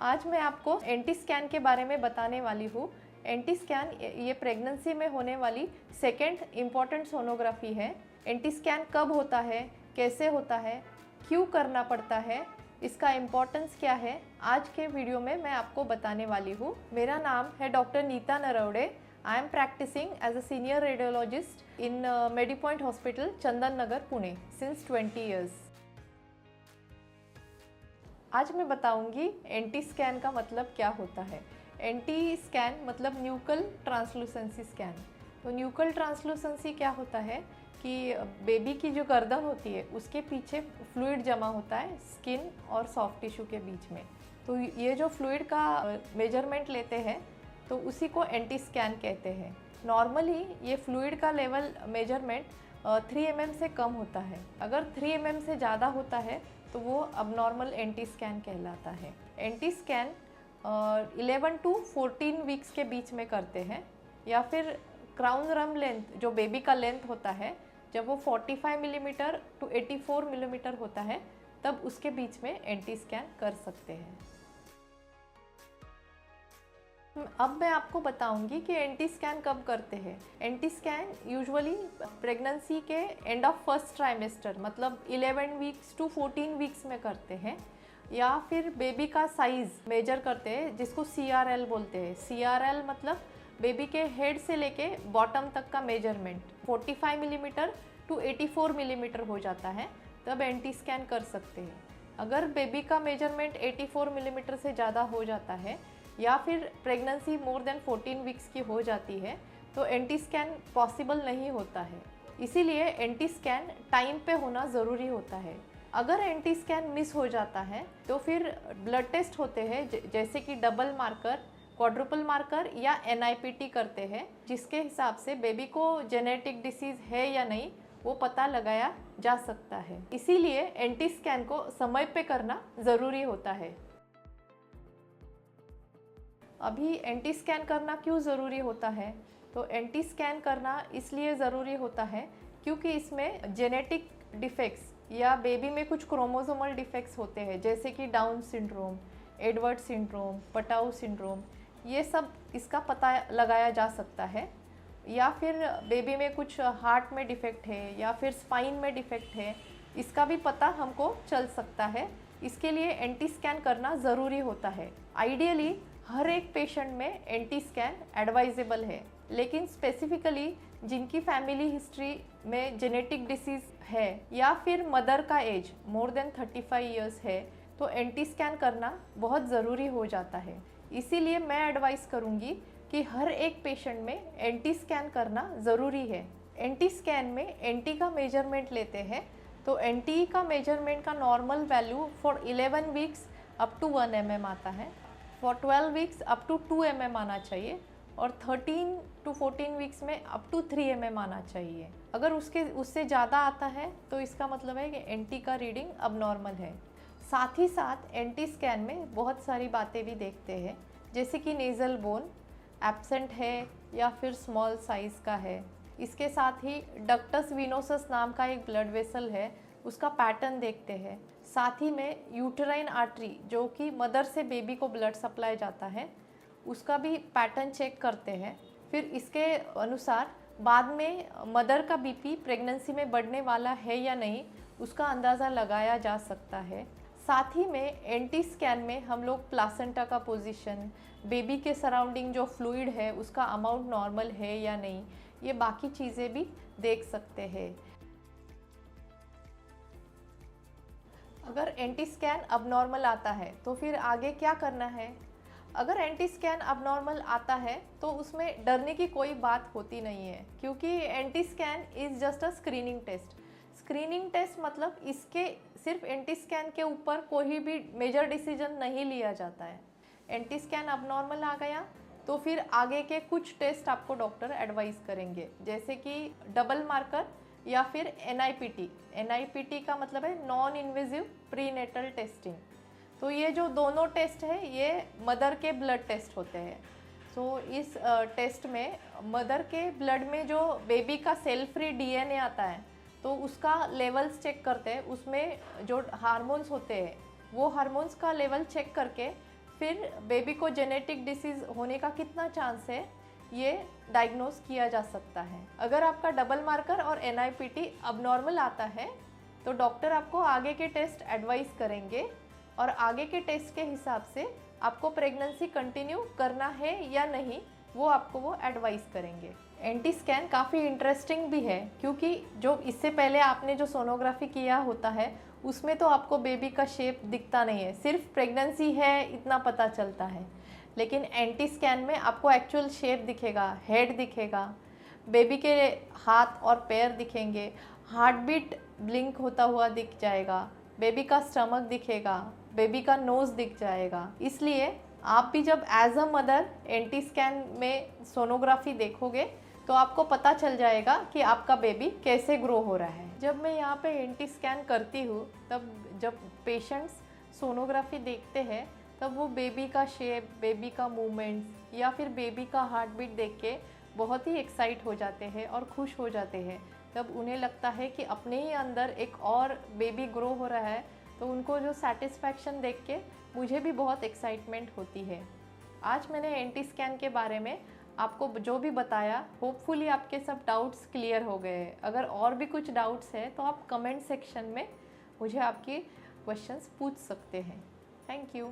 आज मैं आपको एंटी स्कैन के बारे में बताने वाली हूँ। एंटी स्कैन ये प्रेगनेंसी में होने वाली सेकेंड इम्पॉर्टेंट सोनोग्राफी है। एंटी स्कैन कब होता है, कैसे होता है, क्यों करना पड़ता है, इसका इम्पोर्टेंस क्या है, आज के वीडियो में मैं आपको बताने वाली हूँ। मेरा नाम है doctor Neeta Narwade. I am practicing as a senior radiologist in Medipoint hospital, Chandan Nagar, Pune since 20 years. आज मैं बताऊंगी एंटी स्कैन का मतलब क्या होता है। एंटी स्कैन मतलब न्यूकल ट्रांसलूसेंसी स्कैन। तो न्यूकल ट्रांसलूसेंसी क्या होता है कि बेबी की जो गर्दन होती है उसके पीछे फ्लूइड जमा होता है स्किन और सॉफ्ट टिश्यू के बीच में। तो ये जो फ्लूइड का मेजरमेंट लेते हैं तो उसी को एंटी स्कैन कहते हैं। नॉर्मली ये फ्लूइड का लेवल मेजरमेंट 3 mm से कम होता है। अगर 3 mm से ज़्यादा होता है तो वो अबनॉर्मल एंटी स्कैन कहलाता है। एंटी स्कैन 11 to 14 वीक्स के बीच में करते हैं, या फिर क्राउन रम लेंथ जो बेबी का लेंथ होता है जब वो 45 मिलीमीटर to 84 मिलीमीटर होता है तब उसके बीच में एंटी स्कैन कर सकते हैं। अब मैं आपको बताऊंगी कि एंटी स्कैन कब करते हैं। एंटी स्कैन यूजुअली प्रेगनेंसी के एंड ऑफ फर्स्ट ट्राइमेस्टर मतलब 11 वीक्स to 14 वीक्स में करते हैं, या फिर बेबी का साइज मेजर करते हैं जिसको CRL बोलते हैं। CRL मतलब बेबी के हेड से लेके बॉटम तक का मेजरमेंट 45 मिलीमीटर to 84 मिलीमीटर हो जाता है तब एंटी स्कैन कर सकते हैं। अगर बेबी का मेजरमेंट 84 मिलीमीटर से ज़्यादा हो जाता है या फिर प्रेगनेंसी मोर देन 14 वीक्स की हो जाती है तो एंटी स्कैन पॉसिबल नहीं होता है। इसीलिए एंटी स्कैन टाइम पे होना ज़रूरी होता है। अगर एंटी स्कैन मिस हो जाता है तो फिर ब्लड टेस्ट होते हैं जैसे कि डबल मार्कर, क्वाड्रुपल मार्कर या NIPT करते हैं, जिसके हिसाब से बेबी को जेनेटिक डिसीज़ है या नहीं वो पता लगाया जा सकता है। इसीलिए एंटी स्कैन को समय पे करना ज़रूरी होता है। अभी एंटी स्कैन करना क्यों ज़रूरी होता है? तो एंटी स्कैन करना इसलिए ज़रूरी होता है क्योंकि इसमें जेनेटिक डिफेक्ट्स या बेबी में कुछ क्रोमोसोमल डिफेक्ट्स होते हैं जैसे कि down syndrome, Edward syndrome, Patau syndrome, ये सब इसका पता लगाया जा सकता है। या फिर बेबी में कुछ हार्ट में डिफेक्ट है या फिर स्पाइन में डिफेक्ट है, इसका भी पता हमको चल सकता है। इसके लिए एंटी स्कैन करना ज़रूरी होता है। आइडियली हर एक पेशेंट में एंटी स्कैन एडवाइजेबल है, लेकिन स्पेसिफिकली जिनकी फैमिली हिस्ट्री में जेनेटिक डिसीज़ है या फिर मदर का एज मोर देन 35 ईयर्स है तो एंटी स्कैन करना बहुत ज़रूरी हो जाता है। इसीलिए मैं एडवाइस करूँगी कि हर एक पेशेंट में एंटी स्कैन करना ज़रूरी है। एंटी स्कैन में एंटी का मेजरमेंट लेते हैं तो एंटी का मेजरमेंट का normal value for 11 weeks up to 1 mm आता है, for 12 weeks up to 2 mm आना चाहिए और 13 to 14 वीक्स में अप टू 3 mm आना चाहिए। अगर उससे ज़्यादा आता है तो इसका मतलब है कि एंटी का रीडिंग अब नॉर्मल है। साथ ही साथ एंटी स्कैन में बहुत सारी बातें भी देखते हैं जैसे कि नेज़ल बोन एब्सेंट है या फिर स्मॉल साइज़ का है। इसके साथ ही डक्टस विनोसस नाम का एक ब्लड वेसल है, उसका पैटर्न देखते हैं। साथ ही में यूटेराइन आर्टरी जो कि मदर से बेबी को ब्लड सप्लाई जाता है उसका भी पैटर्न चेक करते हैं। फिर इसके अनुसार बाद में मदर का BP प्रेगनेंसी में बढ़ने वाला है या नहीं उसका अंदाज़ा लगाया जा सकता है। साथ ही में एंटी स्कैन में हम लोग प्लासेंटा का पोजीशन, बेबी के सराउंडिंग जो फ्लूइड है उसका अमाउंट नॉर्मल है या नहीं, ये बाकी चीज़ें भी देख सकते हैं। अगर एंटी स्कैन अबनॉर्मल आता है तो फिर आगे क्या करना है? अगर एंटी स्कैन अबनॉर्मल आता है तो उसमें डरने की कोई बात होती नहीं है, क्योंकि NT scan is just a screening test. Screening test मतलब इसके सिर्फ एंटी स्कैन के ऊपर कोई भी मेजर डिसीजन नहीं लिया जाता है। एंटी स्कैन अबनॉर्मल आ गया तो फिर आगे के कुछ टेस्ट आपको डॉक्टर एडवाइस करेंगे जैसे कि डबल मार्कर या फिर NIPT। NIPT का मतलब है नॉन इन्वेजिव प्रीनेटल टेस्टिंग। तो ये जो दोनों टेस्ट है ये मदर के ब्लड टेस्ट होते हैं। सो इस टेस्ट में मदर के ब्लड में जो बेबी का सेल फ्री DNA आता है तो उसका लेवल्स चेक करते हैं। उसमें जो हार्मोन्स होते हैं वो हार्मोन्स का लेवल चेक करके फिर बेबी को जेनेटिक डिसीज़ होने का कितना चांस है ये डायग्नोज किया जा सकता है। अगर आपका डबल मार्कर और NIPT अबनॉर्मल आता है तो डॉक्टर आपको आगे के टेस्ट एडवाइस करेंगे और आगे के टेस्ट के हिसाब से आपको प्रेगनेंसी कंटिन्यू करना है या नहीं वो आपको वो एडवाइस करेंगे। एंटी स्कैन काफ़ी इंटरेस्टिंग भी है क्योंकि जो इससे पहले आपने जो सोनोग्राफी किया होता है उसमें तो आपको बेबी का शेप दिखता नहीं है, सिर्फ प्रेगनेंसी है इतना पता चलता है। लेकिन एंटी स्कैन में आपको एक्चुअल शेप दिखेगा, हेड दिखेगा, बेबी के हाथ और पैर दिखेंगे, हार्ट बीट ब्लिंक होता हुआ दिख जाएगा, बेबी का स्टमक दिखेगा, बेबी का नोज़ दिख जाएगा। इसलिए आप भी जब as a mother NT scan में सोनोग्राफी देखोगे तो आपको पता चल जाएगा कि आपका बेबी कैसे ग्रो हो रहा है। जब मैं यहाँ पे एंटी स्कैन करती हूँ तब जब पेशेंट्स सोनोग्राफी देखते हैं तब वो बेबी का शेप, बेबी का मूवमेंट्स या फिर बेबी का हार्ट बीट देख के बहुत ही एक्साइट हो जाते हैं और खुश हो जाते हैं। तब उन्हें लगता है कि अपने ही अंदर एक और बेबी ग्रो हो रहा है, तो उनको जो सेटिस्फैक्शन देख के मुझे भी बहुत एक्साइटमेंट होती है। आज मैंने एंटी स्कैन के बारे में आपको जो भी बताया, होपफुली आपके सब डाउट्स क्लियर हो गए हैं। अगर और भी कुछ डाउट्स हैं तो आप कमेंट सेक्शन में मुझे आपके क्वेश्चंस पूछ सकते हैं। Thank you.